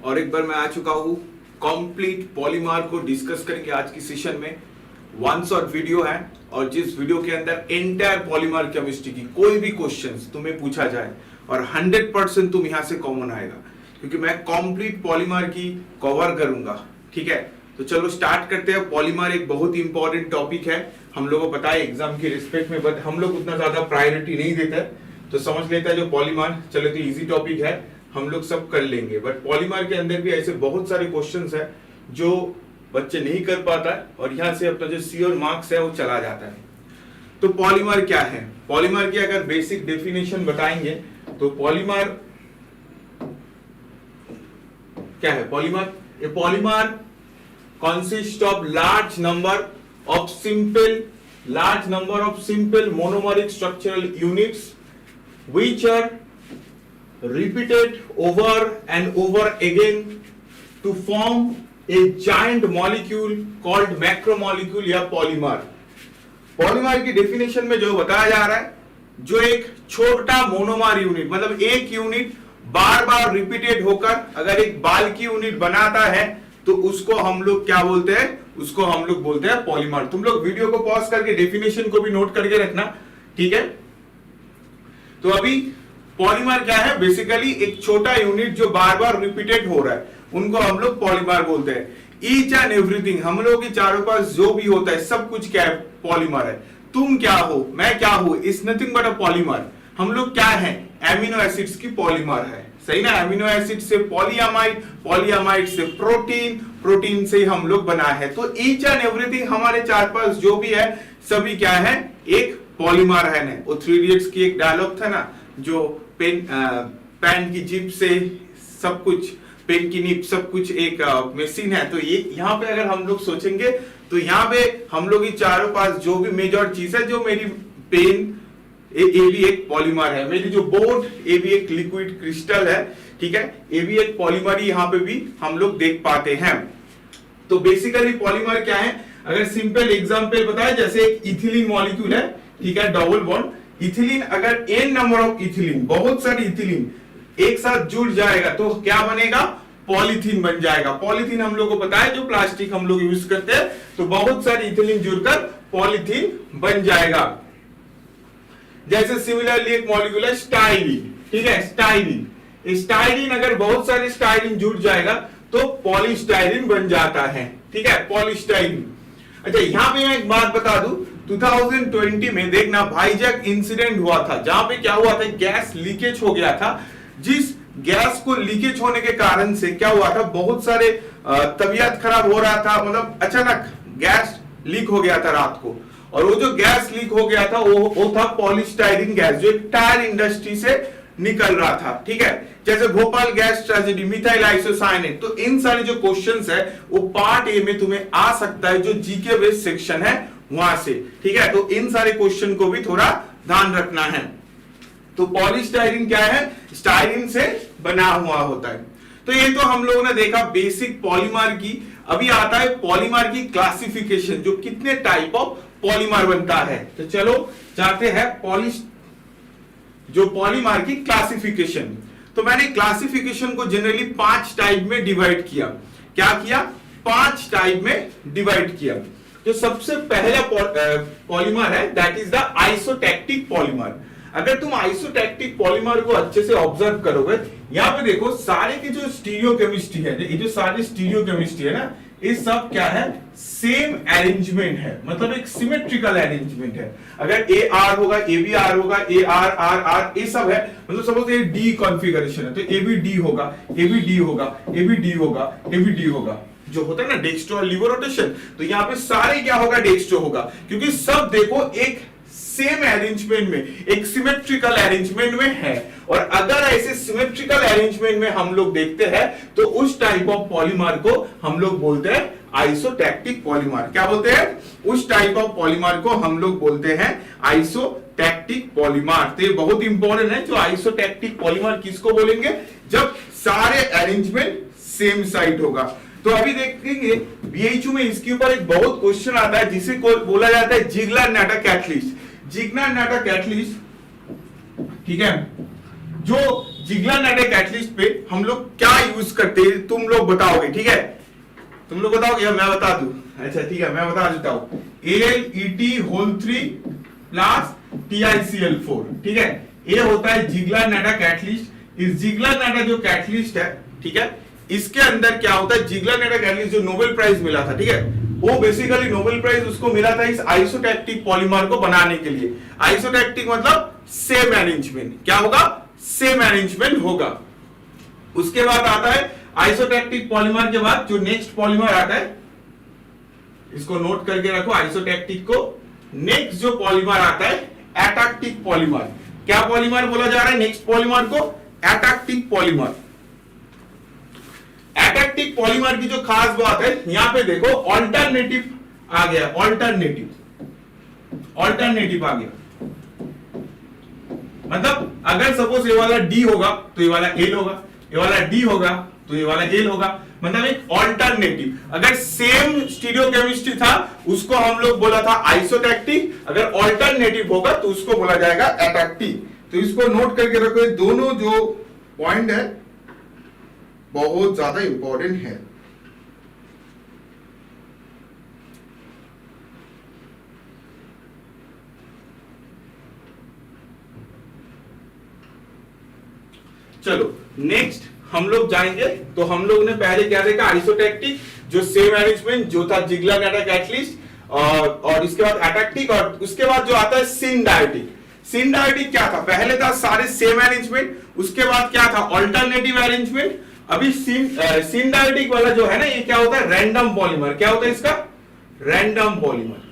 और एक बार मैं आ चुका हूँ कंप्लीट पॉलीमर को डिस्कस करेंगे आज की सेशन में। वन शॉट वीडियो है और जिस वीडियो के अंदर एंटायर पॉलीमर केमिस्ट्री की कोई भी क्वेश्चंस तुम्हें पूछा जाए और 100% तुम यहां से कॉमन आएगा, क्योंकि मैं कंप्लीट पॉलीमर की कवर करूंगा। ठीक है, तो चलो स्टार्ट करते हैं। पॉलीमर एक बहुत ही इंपॉर्टेंट टॉपिक है, हम लोगों को पता है एग्जाम के रिस्पेक्ट में, बट हम लोग उतना ज्यादा प्रायोरिटी नहीं देते, तो समझ लेता है जो पॉलीमर चलो तो इजी टॉपिक है, हम लोग सब कर लेंगे। बट पॉलीमर के अंदर भी ऐसे बहुत सारे क्वेश्चंस है जो बच्चे नहीं कर पाता है और यहाँ से अपना जो श्योर मार्क्स है वो चला जाता है। तो पॉलीमर क्या है? पॉलीमर की अगर बेसिक डेफिनेशन बताएंगे तो पॉलीमर क्या है? Polymer, A polymer consists of large number of simple monomeric structural units which are repeated over and over again to form a giant molecule called macromolecule या polymer। Polymer की definition में जो बताया जा रहा है, जो एक छोटा मोनोमर यूनिट, मतलब एक यूनिट बार बार रिपीटेड होकर अगर एक बाल की यूनिट बनाता है तो उसको हम लोग क्या बोलते हैं? उसको हम लोग बोलते हैं पॉलीमर। तुम लोग वीडियो को पॉज करके डेफिनेशन को भी नोट करके रखना, ठीक है? तो अभी पॉलीमर क्या है? बेसिकली एक छोटा यूनिट जो बार बार रिपीटेड हो रहा है, उनको हम लोग पॉलीमर बोलते हैं। ईच एंड एवरीथिंग, हम लोग के चारों पास जो भी होता है सब कुछ क्या है? पॉलीमर है। तुम क्या हो, मैं क्या हूं, is nothing but a polymer. हम लोग क्या है? एमिनो एसिड्स की पॉलीमर है, सही ना? एमिनो एसिड से पॉलीअमाइड, पॉलीअमाइड से प्रोटीन, प्रोटीन से हम लोग बना है। तो ईच एंड एवरीथिंग हमारे चार पास जो भी है सभी क्या है? एक पॉलीमर है ना। वो 3 इडियट्स की एक डायलॉग था ना, जो पेन की जिप से सब कुछ, पेन की निप सब कुछ एक मशीन है। तो ये यहाँ पे अगर हम लोग सोचेंगे तो यहाँ पे हम लोग चारों पास जो भी मेजर चीज है, जो मेरी पेन ये भी एक पॉलीमर है, मेरी जो बोर्ड ये भी एक लिक्विड क्रिस्टल है, ठीक है? ये भी एक पॉलीमर ही यहाँ पे भी हम लोग देख पाते हैं। तो बेसिकली पॉलीमर क्या है? अगर सिंपल एग्जांपल बताए, जैसे एक इथिलीन मॉलिक्यूल है, ठीक है, डबल बॉन्ड इथिलीन, अगर n नंबर ऑफ इथिलीन, बहुत सारी इथिलीन एक साथ जुड़ जाएगा तो क्या बनेगा? पॉलीथीन बन जाएगा। पॉलीथीन हम लोग को पता है जो प्लास्टिक हम लोग यूज करते हैं, तो बहुत सारी इथिलीन जुड़कर पॉलीथीन बन जाएगा। जैसे सिमिलरली एक मॉलिक्यूल है स्टाइलिन, ठीक है, स्टाइलिन। स्टाइलिन अगर बहुत सारे स्टाइलिन जुड़ जाएगा तो पॉलीस्टाइलिन बन जाता है, ठीक है, पॉलीस्टाइलिन। अच्छा, यहां पे मैं एक बात बता दूं, 2020 में देखना भाईजैक इंसिडेंट हुआ था, जहां पे क्या हुआ था? गैस लीकेज हो गया था। जिस गैस को लीकेज होने के कारण से क्या हुआ था? बहुत सारे तबीयत खराब हो रहा था, मतलब अचानक गैस लीक हो गया था रात को, और वो जो गैस लीक हो गया था वो था पॉलीस्टाइरीन गैस, जो एक टायर इंडस्ट्री से निकल रहा था, ठीक है? जैसे Bhopal gas tragedy, methyl isocyanate. तो इन सारे जो क्वेश्चंस है वो पार्ट ए में तुम्हें आ सकता है, जो जीके बेस्ड सेक्शन है वहां से, ठीक है? तो इन सारे क्वेश्चन को भी थोड़ा ध्यान रखना है। तो पॉलीस्टाइरीन क्या है? स्टाइरीन से बना हुआ होता है। तो ये तो हम लोगों ने देखा बेसिक पॉलीमर की। अभी आता है पॉलीमर की क्लासिफिकेशन, जो कितने टाइप ऑफ पॉलीमर बनता है। तो चलो जाते हैं जो पॉलीमर की क्लासिफिकेशन। तो मैंने क्लासिफिकेशन को जनरली 5 टाइप में डिवाइड किया। क्या किया? 5 टाइप में डिवाइड किया। जो सबसे पहला पॉलीमर है दैट इज द आइसोटैक्टिक पॉलीमर। अगर तुम आइसोटैक्टिक पॉलीमर को अच्छे से ऑब्जर्व करोगे, यहाँ पे देखो सारे की जो स्टीरियोकेमिस्ट्री है, ये जो सारी स्टीरियोकेमिस्ट्री है ना, ये सब क्या है? सेम अरेंजमेंट है, मतलब एक सिमेट्रिकल अरेंजमेंट है। अगर ए आर होगा, ए बी आर होगा, ए आर आर आर, ये सब है। मतलब सपोज ये डी कॉन्फ़िगरेशन है तो ए बी डी होगा, ए बी डी होगा, ए बी डी होगा, ए बी डी होगा, जो होता है ना डेक्स्ट्रो और लिवर रोटेशन। तो यहाँ पे सारे क्या होगा? डेक्स्ट्रो होगा, क्योंकि सब देखो एक सेम अरेंजमेंट में, एक सिमेट्रिकल अरेंजमेंट में है। और अगर ऐसे सिमेट्रिकल अरेंजमेंट में हम लोग देखते हैं तो उस टाइप ऑफ पॉलीमर को हम लोग बोलते हैं आइसोटैक्टिक पॉलीमर। क्या बोलते हैं? उस टाइप ऑफ पॉलीमर को हम लोग बोलते हैं आइसोटैक्टिक पॉलीमर। तो ये बहुत इंपॉर्टेंट है, जो आइसोटैक्टिक पॉलीमर किसको बोलेंगे? जब सारे अरेंजमेंट सेम साइड होगा। तो अभी देखेंगे बीएचयू में इसके ऊपर एक बहुत क्वेश्चन आता है, जिसे बोला जाता है जिग्लर-नाटा कैटलिस्ट। जिग्लर-नाटा कैटलिस्ट, ठीक है, जो जिगलर नाटा कैटलिस्ट पे हम लोग क्या यूज करते हैं तुम लोग बताओगे, ठीक है? तुम लोग बताओगे या मैं बता दूं? अच्छा ठीक है, मैं बता देता हूं। AlEt3 प्लस TiCl4, ठीक है? ये होता है जिगलर नाटा कैटलिस्ट। इस जिगलर नाटा जो कैटलिस्ट है, ठीक है, इसके अंदर क्या होता है, जिगलर नाटा कैटलिस्ट जो नोबेल प्राइज मिला था, ठीक है, वो बेसिकली नोबेल प्राइज उसको मिला था इस आइसोटैक्टिक पॉलीमर को बनाने के लिए। आइसोटैक्टिक मतलब सेम अरेंजमेंट, क्या होगा, सेम अरेंजमेंट होगा। उसके बाद आता है आइसोटैक्टिक पॉलीमर के बाद जो नेक्स्ट पॉलीमर आता है, इसको नोट करके रखो आइसोटैक्टिक को। नेक्स्ट जो पॉलीमर आता है एटैक्टिक पॉलीमर। क्या पॉलीमर बोला जा रहा है नेक्स्ट पॉलीमर को? एटैक्टिक पॉलीमर। एटैक्टिक पॉलीमर की जो खास बात है, यहां पे देखो ऑल्टरनेटिव आ गया, ऑल्टरनेटिव आ गया। मतलब अगर सपोज ये वाला डी होगा तो ये वाला एल होगा, ये वाला डी होगा तो ये वाला एल होगा, मतलब एक ऑल्टरनेटिव। अगर सेम स्टीरियोकेमिस्ट्री था उसको हम लोग बोला था आइसोटैक्टिक, अगर ऑल्टरनेटिव होगा तो उसको बोला जाएगा एटैक्टिक। तो इसको नोट करके रखो, दोनों जो पॉइंट है बहुत ज्यादा इंपॉर्टेंट है। चलो नेक्स्ट हम लोग जाएंगे। तो हम लोग ने पहले क्या देखा, आइसोटैक्टिक जो सेम अरेंजमेंट जो था जिगलर नाटा कैटलिस्ट, और इसके बाद एटैक्टिक, और उसके बाद जो आता है सिनडायोटिक। सिनडायोटिक क्या था, पहले था सारे सेम अरेंजमेंट, उसके बाद क्या था ऑल्टरनेटिव अरेंजमेंट। अभी सिनडायोटिक वाला जो है ना, ये क्या होता है, रैंडम पॉलीमर। क्या होता है इसका, रैंडम पॉलीमर।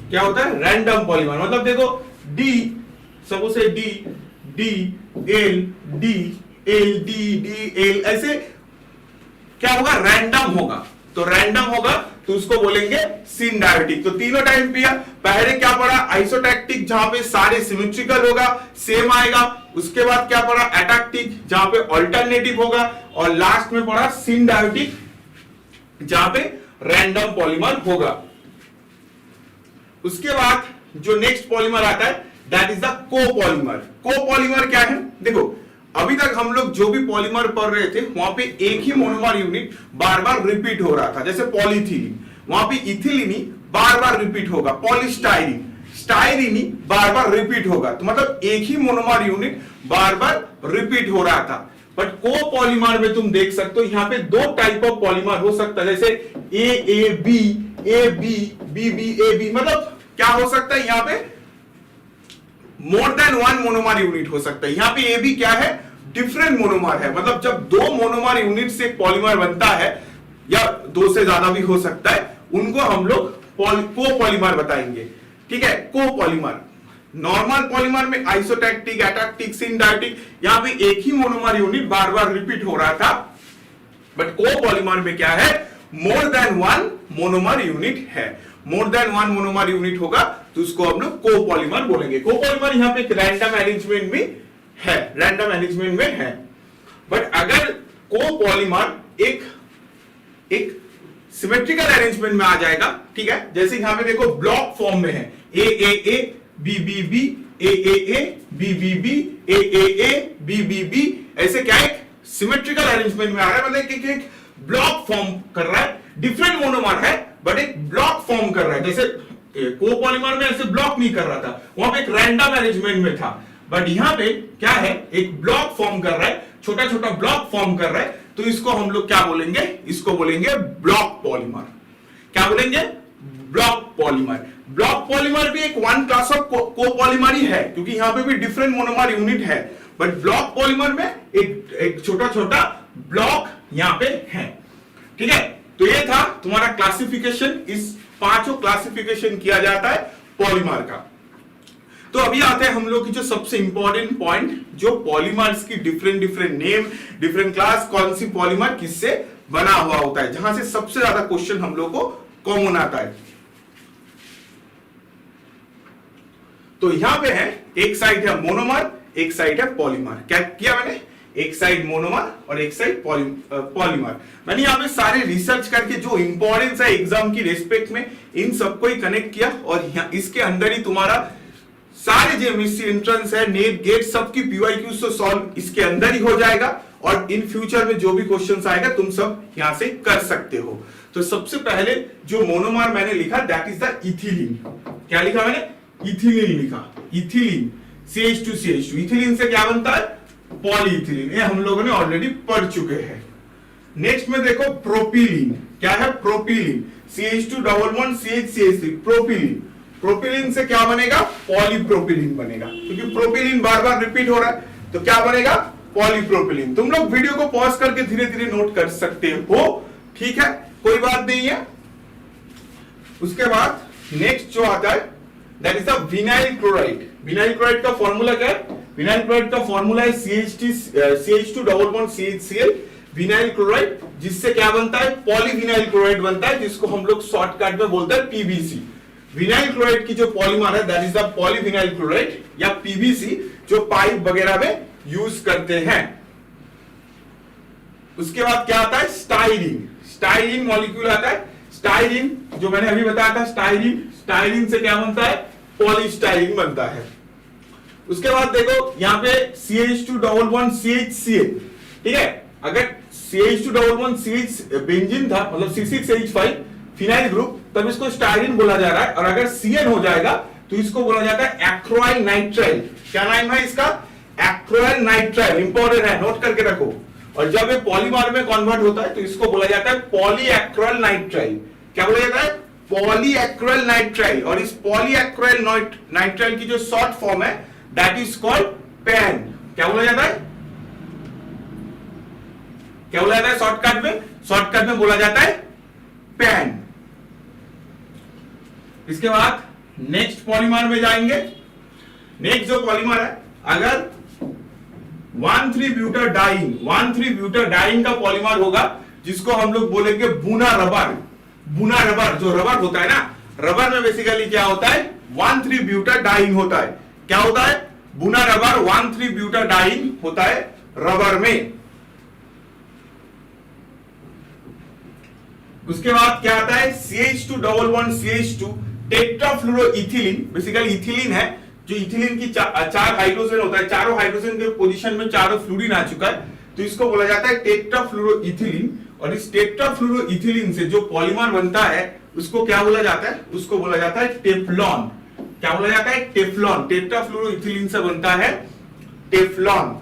क्या होता है, रैंडम पॉलीमर। मतलब देखो डी, सपोज से D D L D L D D L, ऐसे क्या होगा, रैंडम होगा। तो रैंडम होगा तो उसको बोलेंगे सिनडायोटिक। तो तीनों टाइप पिया। पहले क्या पढ़ा, आइसोटैक्टिक जहां पे सारे सिमेट्रिकल होगा, सेम आएगा। उसके बाद क्या पढ़ा, एटैक्टिक जहां पे ऑल्टरनेटिव होगा, और लास्ट में पढ़ा सिनडायोटिक जहां पे रैंडम पॉलीमर होगा। उसके बाद जो नेक्स्ट पॉलीमर आता है that is the copolymer. Copolymer क्या है, देखो अभी तक हम लोग जो भी पॉलीमर पढ़ रहे थे वहां पे एक ही मोनोमर यूनिट बार बार रिपीट हो रहा था। जैसे पॉलीथिलीन, वहां पे इथिलीनी बार बार रिपीट होगा, पॉलीस्टाइरीन स्टाइरीनी बार बार रिपीट होगा। तो मतलब एक ही मोनोमर यूनिट बार बार रिपीट हो रहा था। बट कोपॉलीमर में तुम देख सकते हो यहाँ पे दो टाइप ऑफ पॉलीमर हो सकता है, जैसे A B B B A B. मतलब क्या हो सकता है, यहाँ पे more than one monomer unit हो सकता है। यहाँ पे ए बी क्या है, डिफरेंट मोनोमर है। मतलब जब दो मोनोमर यूनिट से पॉलीमर बनता है, या दो से ज्यादा भी हो सकता है, उनको हम लोग कोपॉलीमर बताएंगे। ठीक है, कोपॉलीमर। नॉर्मल पॉलीमर में आइसोटैक्टिक, एटैक्टिक, सिनडायोटिक, यहाँ पे एक ही मोनोमर यूनिट बार बार रिपीट हो रहा था। बट कोपॉलीमर में क्या है, more than one monomer unit है। More than one monomer unit होगा तो उसको हम लोग कोपॉलीमर बोलेंगे। कोपॉलीमर यहाँ पे एक रैंडम अरेंजमेंट में है, रैंडम अरेंजमेंट में है। बट अगर कोपॉलीमर एक सिमेट्रिकल अरेंजमेंट में आ जाएगा, ठीक है, जैसे यहां पे देखो ब्लॉक फॉर्म में है, A B B B A B B B A B B B, ऐसे क्या एक सिमेट्रिकल अरेंजमेंट में आ रहा है। मतलब एक ब्लॉक फॉर्म कर रहा है, डिफरेंट मोनोमर है बट एक ब्लॉक फॉर्म कर रहा है। जैसे कोपॉलीमर में ऐसे ब्लॉक नहीं कर रहा था, वहां पे एक रैंडम अरेंजमेंट में था। बट यहां पे क्या है, एक ब्लॉक फॉर्म कर रहा है, छोटा छोटा ब्लॉक फॉर्म कर रहा है। तो इसको हम लोग क्या बोलेंगे, इसको बोलेंगे ब्लॉक पॉलीमर। क्या बोलेंगे, ब्लॉक पॉलीमर। ब्लॉक पॉलीमर भी एक वन क्लास ऑफ कोपॉलीमर ही है, क्योंकि यहां पे भी डिफरेंट मोनोमर यूनिट है। बट ब्लॉक पॉलीमर में एक छोटा छोटा ब्लॉक यहां पे है। ठीक है, तो ये था तुम्हारा क्लासिफिकेशन। इस पांचों क्लासिफिकेशन किया जाता है पॉलीमर का। तो अभी आते हैं हम लोग की जो सबसे इंपॉर्टेंट पॉइंट, जो पॉलीमर्स की डिफरेंट नेम, डिफरेंट क्लास, कौन सी पॉलीमर किससे बना हुआ होता है, जहां से सबसे ज्यादा क्वेश्चन हम लोग को कॉमन आता है। तो यहां पे है, एक साइड है मोनोमर, एक साइड है पॉलीमर। क्या किया मैंने, एक साइड मोनोमर और एक साइड पॉलीमर। मैंने यहाँ पे सारे रिसर्च करके जो इंपॉर्टेंस है एग्जाम की रेस्पेक्ट में इन सबको ही कनेक्ट किया और इसके अंदर ही तुम्हारा सारे जो एमएससी एंट्रेंस है, नेट गेट, सबकी पीवाईक्यूज तो सॉल्व इसके अंदर ही हो जाएगा और इन फ्यूचर में जो भी क्वेश्चंस आएगा तुम सब यहां से कर सकते हो। तो सबसे पहले जो मोनोमर मैंने लिखा दैट इज द इथिलीन। क्या लिखा मैंने? इथिलीन लिखा। इथिलीन CH2CH2, इथिलीन से क्या बनता है? पॉलीइथिलीन। ये हम लोगों ने ऑलरेडी पढ़ चुके हैं। नेक्स्ट में देखो प्रोपिलीन। क्या है? Propylene CH2 propylene. प्रोपिलीन से क्या बनेगा? पॉलीप्रोपिलीन बनेगा, क्योंकि प्रोपिलीन बार बार रिपीट हो रहा है तो क्या बनेगा? पॉलीप्रोपिलीन। तुम लोग वीडियो को पॉज करके धीरे धीरे नोट कर सकते हो, ठीक है, कोई बात नहीं है। उसके बाद नेक्स्ट जो आता है that is the vinyl chloride. Vinyl chloride का फॉर्मूला क्या है? विनाइल क्लोराइड का फॉर्मूला है CH2 विनाइल क्लोराइड, जिससे क्या बनता है? पॉलीविनाइल क्लोराइड बनता है, जिसको हम लोग शॉर्टकट में बोलते हैं PVC। विनाइल क्लोराइड की जो पॉलीमर है that is the polyvinyl chloride या PVC, जो पाइप वगैरह में यूज करते हैं। उसके बाद क्या आता है? स्टाइरीन। स्टाइरीन मॉलिक्यूल आता है। स्टाइरीन जो मैंने अभी बताया था, स्टाइरीन से क्या बनता है? पॉलीस्टाइरीन बनता है। उसके बाद देखो यहाँ पे CH2 ठीक है, अगर CH2 बेंजीन था, मतलब C6H5 फिनाइल ग्रुप, तब इसको स्टाइरीन बोला जा रहा है। और अगर CN हो जाएगा तो इसको बोला जाता है एक्रोइल नाइट्राइल। क्या नाम है इसका? एक्रोइल नाइट्राइल। इंपॉर्टेंट है, नोट करके रखो। और जब ये पॉलीमर में कन्वर्ट होता है तो इसको बोला जाता है पॉलीएक्रोइल नाइट्राइल। क्या बोला जाता है? पॉलीएक्रोइल नाइट्राइल। और इस पॉलीएक्रोइल नाइट्राइल की जो शॉर्ट फॉर्म है दैट इज कॉल्ड पैन। क्या बोला जाता है? क्या बोला जाता है शॉर्टकट में? शॉर्टकट में बोला जाता है पैन। इसके बाद नेक्स्ट पॉलीमर में जाएंगे। नेक्स्ट जो पॉलीमर है, अगर 1,3-ब्यूटाडाइन का पॉलीमर होगा, जिसको हम लोग बोलेंगे बुना रबर। बुना रबर, जो रबर होता है ना, रबर में बेसिकली क्या होता है? 1,3-ब्यूटाडाइन होता है। क्या होता है? बुना रबर 1,3-ब्यूटाडाइन होता है रबर में। उसके बाद क्या आता है? CH2 tetrafluoroethylene. बेसिकली इथिलीन है, जो इथिलीन की चार हाइड्रोजन होता है, चारों हाइड्रोजन के पोजीशन में चारों फ्लूरीन आ चुका है, तो इसको बोला जाता है टेट्राफ्लोरोइथिलीन। और इस टेट्राफ्लोरोइथिलीन से जो पॉलीमर बनता है उसको क्या बोला जाता है? उसको बोला जाता है टेफ्लॉन। क्या बोला जाता है? टेफ्लॉन। टेट्राफ्लोरोइथिलीन से बनता है टेफ्लॉन।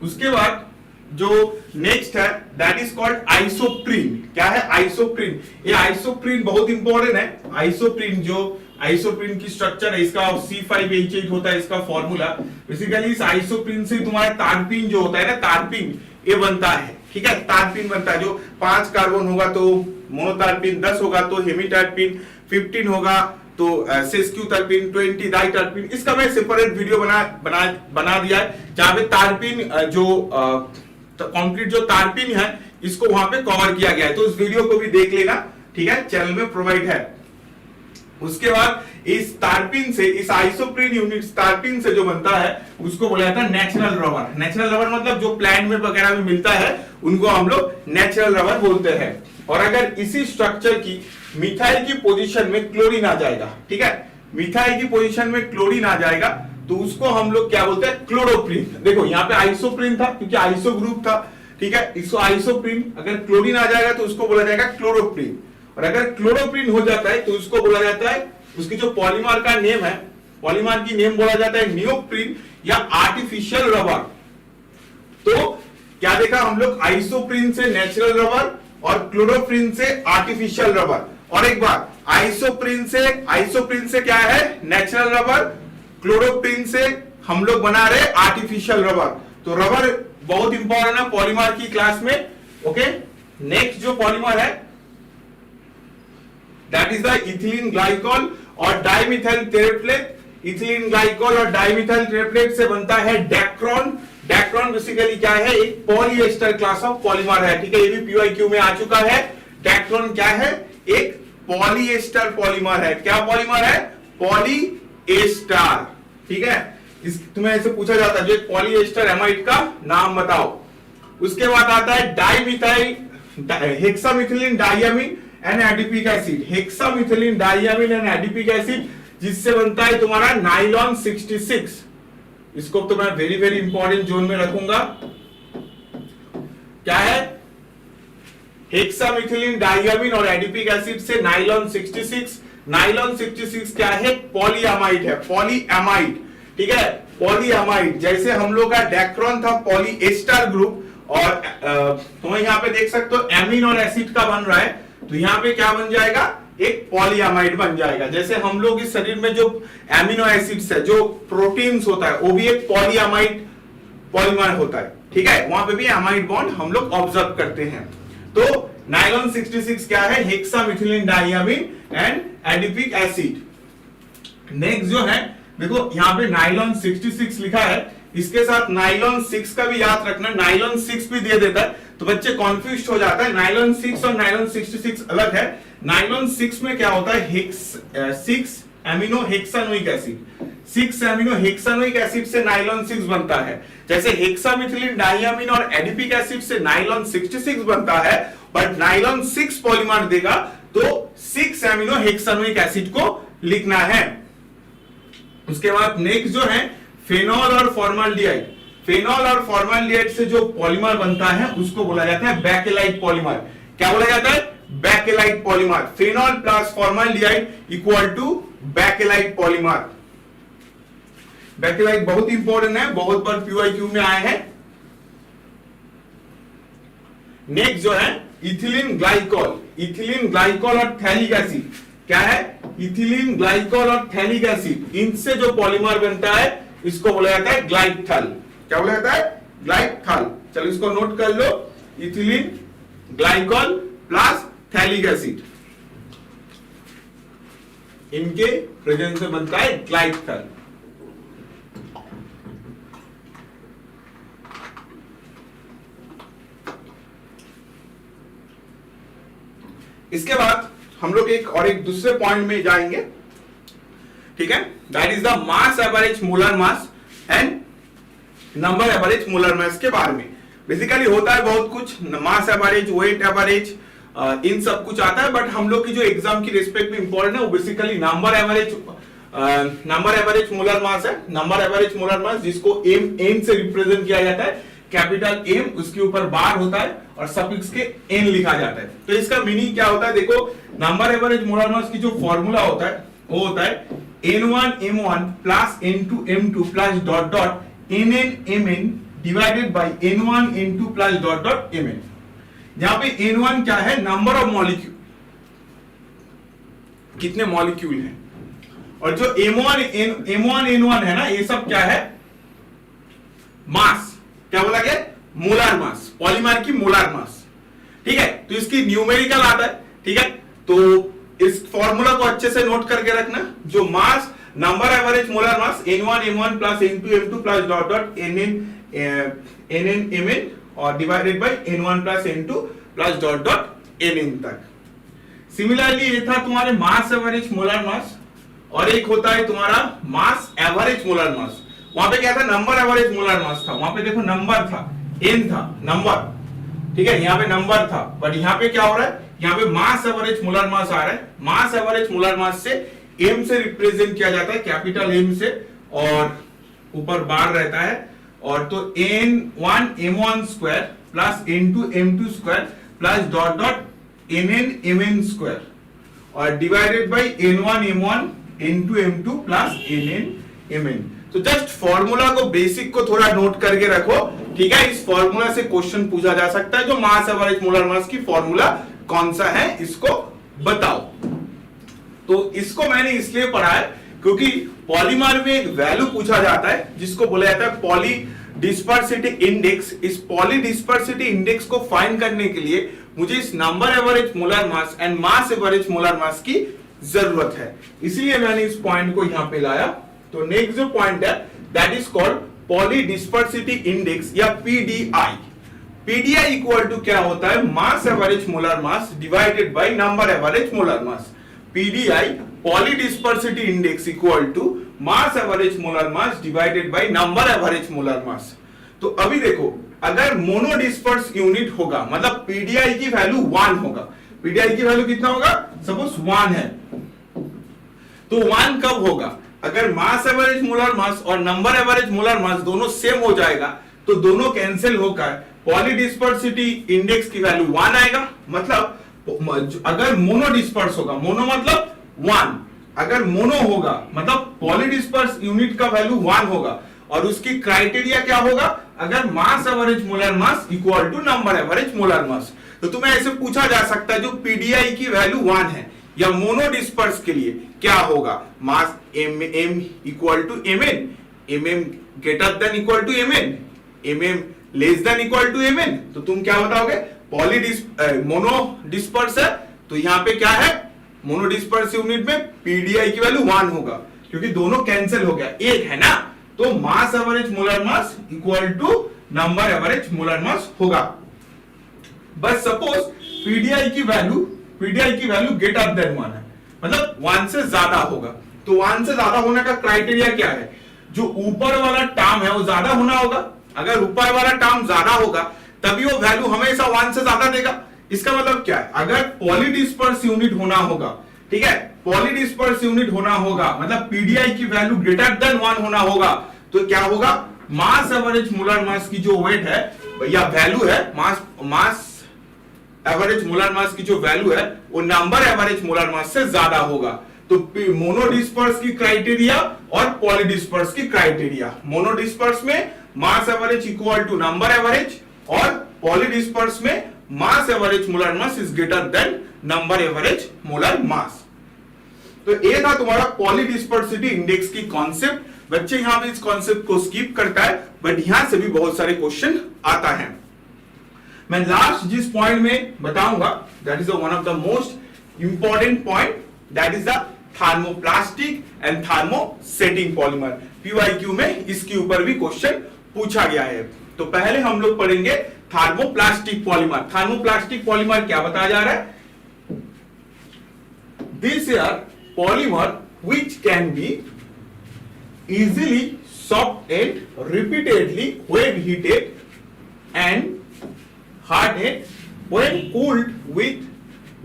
उसके बाद जो नेक्स्ट है दैट इज कॉल्ड आइसोप्रीन। क्या है? आइसोप्रीन। ये आइसोप्रीन बहुत इंपॉर्टेंट है। आइसोप्रीन, जो आइसोप्रीन की स्ट्रक्चर है इसका C5H8 होता है इसका फॉर्मूला। बेसिकली इस आइसोप्रीन से तुम्हारा तारपीन जो होता है ना, तारपीन ये बनता है, ठीक है, तारपीन बनता है। जो 5 कार्बन होगा तो मोनोतारपीन, 10 होगा तो हेमिटारपीन, 15 होगा तो सेस्क्यूटरपीन, 20 डाइटरपीन। इसका मैं सेपरेट वीडियो बना दिया है, जहां पे तारपीन जो कंप्लीट जो तारपीन है इसको वहां पे कवर किया गया है, तो उस वीडियो को भी देख लेना, ठीक है, चैनल में प्रोवाइड है। उसके बाद इस तारपीन से, इस आइसोप्रीन यूनिट तारपीन से जो बनता है उसको बोला जाता है नेचुरल रबर। नेचुरल रबर मतलब जो प्लांट में वगैरह में मिलता है उनको हम लोग नेचुरल रबर बोलते हैं। और अगर इसी स्ट्रक्चर की मिथाइल की पोजीशन में क्लोरीन आ जाएगा, ठीक है, मिथाइल की पोजीशन में क्लोरीन आ जाएगा तो उसको हम लोग क्या बोलते हैं? क्लोरोप्रीन। देखो यहाँ पे आइसोप्रीन था क्योंकि आइसो ग्रुप था, ठीक है, इसको आइसोप्रीन। अगर क्लोरीन आ जाएगा तो उसको बोला जाएगा क्लोरोप्रीन। और अगर क्लोरोप्रीन हो जाता है तो उसको बोला जाता है, उसकी जो पॉलीमर का नेम है, पॉलीमर की नेम बोला जाता है नियोप्रीन या आर्टिफिशियल रबर। तो क्या देखा हम लोग? आइसोप्रीन से नेचुरल रबर और क्लोरोप्रीन से आर्टिफिशियल रबर। और एक बार आइसोप्रीन से क्या है? Natural rubber. क्लोरोप्रीन से हम लोग बना रहे आर्टिफिशियल रबर। तो रबर बहुत इंपॉर्टेंट है पॉलीमर की क्लास में। ओके, नेक्स्ट जो पॉलीमर है that is the ethylene glycol और डाइमिथाइल टेरेफ्लेट। इथिलीन ग्लाइकॉल और डाइमिथाइल टेरेफ्लेट से बनता है डेक्रोन। डेक्रोन बेसिकली क्या है? एक पॉलीएस्टर क्लास ऑफ पॉलीमर है, ठीक है, ये भी पीवाईक्यू में आ चुका है। डेक्रोन क्या है? एक पॉलीएस्टर पॉलीमर है। क्या पॉलीमर है? पॉलीएस्टर, ठीक है। तुम्हें ऐसे पूछा जाता है जो एक पॉलीएस्टर एमाइड का नाम बताओ। उसके बाद आता है dimethyl hexamethylene diamine and adipic acid, hexamethylene diamine and adipic acid, जिससे बनता है तुम्हारा नाइलॉन 66। इसको तो मैं वेरी वेरी इंपॉर्टेंट जोन में रखूंगा। क्या है? हेक्सामिथिलीन डाइयामीन और एडिपिक एसिड से नाइलॉन 66। नाइलॉन 66 क्या है? पॉलीअमाइड है, पॉलीअमाइड, ठीक है, पॉलीअमाइड। जैसे हम लोग का डेक्रोन था पॉलीएस्टर ग्रुप, और तुम यहाँ पे देख सकते हो एमीन और एसिड का बन रहा है, तो यहाँ पे क्या बन जाएगा? एक पॉलीअमाइड बन जाएगा। जैसे हम लोग इस शरीर में जो एमिनो एसिड्स है, जो प्रोटीन्स होता है, वो भी एक पॉलीअमाइड पॉलीमर होता है, ठीक है, वहां पे भी अमाइड बॉन्ड हम लोग ऑब्जर्व करते हैं। तो नाइलॉन 66 क्या है? Hexamethylene diamine and adipic acid. Next जो है देखो यहाँ पे नाइलॉन 66 लिखा है, इसके साथ नाइलॉन 6 का भी याद रखना, नाइलॉन 6 भी दे देता है तो बच्चे कॉन्फ्यूज हो जाता है। नाइलॉन 6 और नाइलॉन 66 अलग है। नाइलॉन 6 में क्या होता है? 6 एमिनो हेक्सानोइक एसिड, 6 एमिनो हेक्सानोइक एसिड से नाइलॉन 6 बनता है। जैसे हेक्सामिथिलीन डाइयामीन और एडिपिक एसिड से नाइलॉन 66 बनता है, बट नाइलॉन 6 पॉलीमर देगा तो 6 एमिनो हेक्सानोइक एसिड को लिखना है। उसके बाद नेक्स्ट जो है फेनॉल और फॉर्माल्डिहाइड। फेनॉल और फॉर्माल्डिहाइड से जो पॉलीमर बनता है उसको बोला जाता है बैकेलाइट पॉलीमर। क्या बोला जाता है? Bakelite polymer. Phenol plus formaldehyde equal to Bakelite polymer. Bakelite बहुत इंपॉर्टेंट है, बहुत बार पीवाईक्यू में आए हैं। नेक्स्ट जो है इथिलीन ग्लाइकोल। इथिलीन ग्लाइकोल और थैलिक एसिड क्या है? इथिलीन ग्लाइकोल और थैलिक एसिड, इनसे जो पॉलीमर बनता है इसको बोला जाता है ग्लाइकथल। क्या बोला जाता है? ग्लाइकथल। चलो इसको नोट कर लो, ethylene glycol plus phthalic acid, इनके प्रेजेंस में बनता है ग्लाइकथल। इसके बाद हम लोग एक दूसरे पॉइंट में जाएंगे, ठीक है, that is the mass average molar mass and number average molar मास के बारे में। बेसिकली होता है बहुत कुछ, मास एवरेज, वेट एवरेज, इन सब कुछ आता है, बट हम लोग की जो एग्जाम की रिस्पेक्ट में इंपॉर्टेंट है वो basically number average molar mass है। नंबर एवरेज मोलर मास जिसको एम से रिप्रेजेंट किया जाता है, कैपिटल एम, उसके ऊपर बार होता है और सफिक्स के एन लिखा जाता है। तो इसका मीनिंग क्या होता है? देखो नंबर एवरेज मोलर मास की जो फॉर्मूला होता है वो होता है n1 m1 plus n2 m2 plus dot dot nn mn divided by n1 n2 plus dot dot mn। यहां पे n1 क्या है? नंबर ऑफ मॉलिक्यूल, कितने मॉलिक्यूल हैं, और जो m1 n1 है ना, ये सब क्या है? मास। क्या बोला गया? मोलर मास, पॉलीमर की मोलर मास, ठीक है। तो इसकी न्यूमेरिकल आता है, ठीक है, तो इस फॉर्मूला को अच्छे से नोट करके रखना। जो mass, number average molar mass n1 m1 plus n2 m2 plus dot dot nn mn और divided by n1 plus n2 plus dot dot nn तक। सिमिलरली ये था तुम्हारे मास एवरेज मोलर मास, और एक होता है तुम्हारा मास एवरेज मोलर मास। वहां पे क्या था? नंबर एवरेज मोलर मास था, वहां पे देखो नंबर था, n था, नंबर, ठीक है, यहाँ पे नंबर था, बट यहाँ पे क्या हो रहा है? यहाँ पे मास एवरेज मोलर मास आ रहा है। मास एवरेज मोलर मास से m से रिप्रेजेंट किया जाता है, कैपिटल M से, और ऊपर बार रहता है, और तो n1 m1 square plus n2 m2 square plus dot dot nn mn square और divided by n1 m1 n2 m2 plus nn mn। तो जस्ट फॉर्मूला को, बेसिक को थोड़ा नोट करके रखो, ठीक है। इस फॉर्मूला से क्वेश्चन पूछा जा सकता है, जो मास एवरेज मोलर मास की फॉर्मूला कौन सा है इसको बताओ। तो इसको मैंने इसलिए पढ़ा है क्योंकि पॉलीमर में एक वैल्यू पूछा जाता है जिसको बोला जाता है पॉली डिस्पर्सिटी इंडेक्स। इस पॉली डिस्पर्सिटी इंडेक्स को फाइंड करने के लिए मुझे इस number average molar mass and mass average molar मास की जरूरत है, इसलिए मैंने इस पॉइंट को यहां पे लाया। तो नेक्स्ट जो पॉइंट है that is called poly डिस्पर्सिटी index या पीडीआई। पीडीआई इक्वल टू क्या होता है? Mass average molar mass divided by number average molar mass. PDI, poly डिस्पर्सिटी index, equal to mass average molar mass divided by number average molar mass. तो अभी देखो, अगर mono disperse unit होगा मतलब PDI की वैल्यू 1 होगा। पीडीआई की value कितना होगा? सपोज 1 है, तो 1 कब होगा? अगर मास एवरेज मोलर मास और नंबर एवरेज मोलर मास दोनों सेम हो जाएगा तो दोनों कैंसिल होकर पॉलीडिस्पर्सिटी इंडेक्स की वैल्यू 1 आएगा। मतलब अगर मोनो डिस्पर्स होगा, मोनो मतलब 1, अगर मोनो होगा मतलब पॉलीडिस्पर्स यूनिट का वैल्यू 1 होगा और उसकी क्राइटेरिया क्या होगा? अगर mass average molar mass equal to number average molar mass. तो तुम्हें ऐसे पूछा जा सकता है जो पीडीआई की वैल्यू 1 है या मोनो डिस्पर्स के लिए क्या होगा? Mass M equal to M N greater than equal to M N less than equal to M N. तो तुम क्या बताओगे? मोनो डिस्पर्स है तो यहां पे क्या है? मोनो डिस्पर्स यूनिट में पीडीआई की वैल्यू 1 होगा क्योंकि दोनों कैंसिल हो गया, एक है ना। तो mass average molar mass equal to number average molar mass होगा। बस सपोज पीडीआई की वैल्यू ग्रेटर देन 1 है, मतलब 1 से ज्यादा होगा। तो 1 से ज्यादा होने का क्राइटेरिया क्या है? जो ऊपर वाला टर्म है वो ज्यादा होना होगा। अगर ऊपर वाला टर्म ज्यादा होगा तभी वो वैल्यू हमेशा 1 से ज्यादा देगा। इसका मतलब क्या है? अगर पॉलीडिस्पर्स यूनिट होना होगा, ठीक है, पॉलीडिस्पर्स यूनिट होना होगा मतलब पीडीआई की वैल्यू ग्रेटर देन 1 होना होगा, तो क्या होगा? मास एवरेज मोलर मास की जो वेट है या वैल्यू है, मास एवरेज मोलर मास की जो वैल्यू है वो नंबर एवरेज मोलर मास से ज्यादा होगा। तो मोनो डिस्पर्स की क्राइटेरिया और पॉलीडिस्पर्स की क्राइटेरिया, मोनो डिस्पर्स में mass average equal to number average और पॉलीडिस्पर्स में mass average molar mass is greater than number average molar mass. तो ये था तुम्हारा पॉलीडिस्पर्सिटी इंडेक्स की कॉन्सेप्ट। बच्चे यहां पे इस कॉन्सेप्ट को स्किप करता है बट यहां से भी बहुत सारे क्वेश्चन आता है। मैं लास्ट जिस पॉइंट में बताऊंगा that is one of the most important point, that is the thermoplastic and thermosetting polymer. PYQ में इसके ऊपर भी क्वेश्चन पूछा गया है। तो पहले हम लोग पढ़ेंगे थर्मोप्लास्टिक पॉलीमर। थर्मोप्लास्टिक पॉलीमर क्या बताया जा रहा है? This are polymer which can be easily softened repeatedly when heated and hardened when cooled with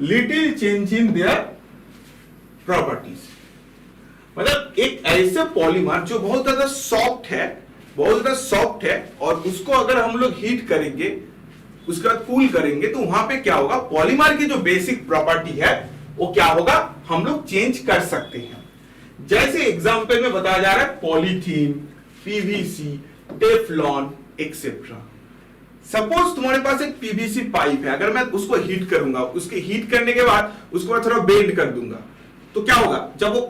little change in their properties। मतलब एक ऐसे पॉलीमर जो बहुत ज्यादा सॉफ्ट है और उसको अगर हम लोग हीट करेंगे उसके बाद कूल करेंगे तो वहां पे क्या होगा? पॉलीमर की जो बेसिक प्रॉपर्टी है वो क्या होगा? हम लोग चेंज कर सकते हैं। जैसे एग्जांपल में बताया जा रहा है polythene, PVC, Teflon etcetera. Suppose तुम्हारे पास एक पीवीसी पाइप है, अगर मैं उसको हीट करूंगा, उसके हीट करने के बाद उसको मैं थोड़ा बेंड कर दूंगा तो क्या होगा? जब वो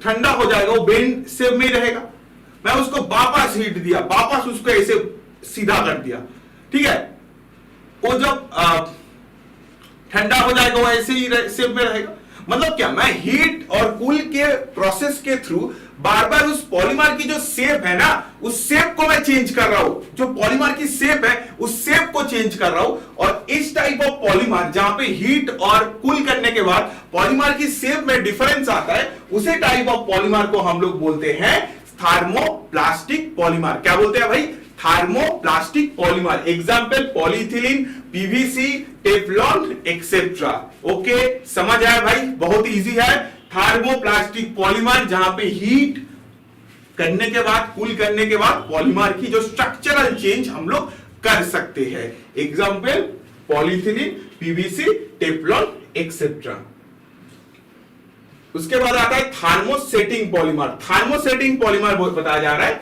ठंडा हो जाएगा वो बेंड शेप में ही रहेगा। मैं उसको वापस हीट दिया, वापस उसको ऐसे सीधा कर दिया, ठीक है, वो जब ठंडा हो जाएगा वो ऐसे ही शेप में रहेगा। मतलब क्या? मैं हीट और कूल के प्रोसेस के थ्रू बार बार उस पॉलीमर की जो शेप है ना, उस शेप को मैं चेंज कर रहा हूं। जो पॉलीमर की शेप है उस शेप को चेंज कर रहा हूं। और इस टाइप ऑफ पॉलीमर जहां पे हीट और कूल करने के बाद पॉलीमर की शेप में डिफरेंस आता है, उसे टाइप ऑफ पॉलीमर को हम लोग बोलते हैं थर्मोप्लास्टिक पॉलीमर। क्या बोलते हैं भाई? Thermoplastic polymer. Example polythene, PVC, Teflon etcetera. Okay, समझ आया भाई? बहुत इजी है। थर्मोप्लास्टिक पॉलीमर जहां पे हीट करने के बाद, कूल करने के बाद पॉलीमर की जो स्ट्रक्चरल चेंज हम लोग कर सकते हैं। Example polythene, PVC, Teflon etcetera. उसके बाद आता है थर्मोसेटिंग पॉलीमर। थर्मोसेटिंग पॉलीमर बताया जा रहा है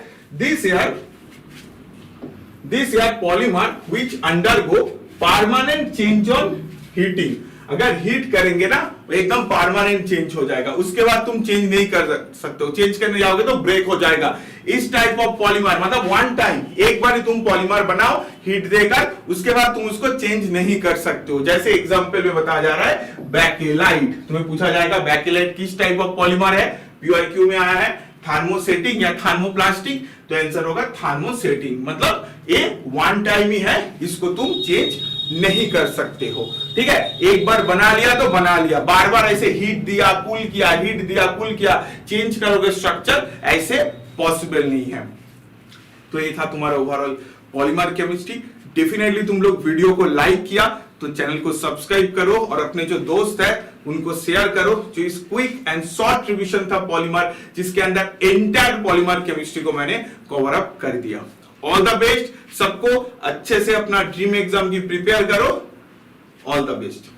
this are polymer which undergo permanent change on heating. अगर हीट करेंगे ना वो एकदम परमानेंट चेंज हो जाएगा, उसके बाद तुम चेंज नहीं कर सकते हो। चेंज करने जाओगे तो ब्रेक हो जाएगा। इस टाइप ऑफ पॉलीमर मतलब वन टाइम, एक बार तुम पॉलीमर बनाओ हीट देकर, उसके बाद तुम उसको चेंज नहीं कर सकते हो। जैसे एग्जांपल में बताया जा रहा है बैकेलाइट। तुम्हें पूछा जाएगा बैकेलाइट किस टाइप ऑफ पॉलीमर है? पीवाईक्यू में आया है थर्मोसेटिंग या थर्मोप्लास्टिक, तो आंसर होगा थर्मोसेटिंग। मतलब ये वन टाइम ही है, इसको तुम चेंज नहीं कर सकते हो। ठीक है, एक बार बना लिया तो बना लिया, बार बार ऐसे हीट दिया कूल किया, हीट दिया कूल किया, चेंज करोगे स्ट्रक्चर, ऐसे पॉसिबल नहीं है। तो ये था तुम्हारा ओवरऑल पॉलीमर केमिस्ट्री। डेफिनेटली तुम लोग वीडियो को लाइक किया तो चैनल को सब्सक्राइब करो और अपने जो दोस्त है उनको शेयर करो, जो इस क्विक एंड शॉर्ट रिवीजन था पॉलीमर, जिसके अंदर एंटायर पॉलीमर केमिस्ट्री को मैंने कवर अप कर दिया। ऑल द बेस्ट सबको, अच्छे से अपना ड्रीम एग्जाम की प्रिपेयर करो। All the best.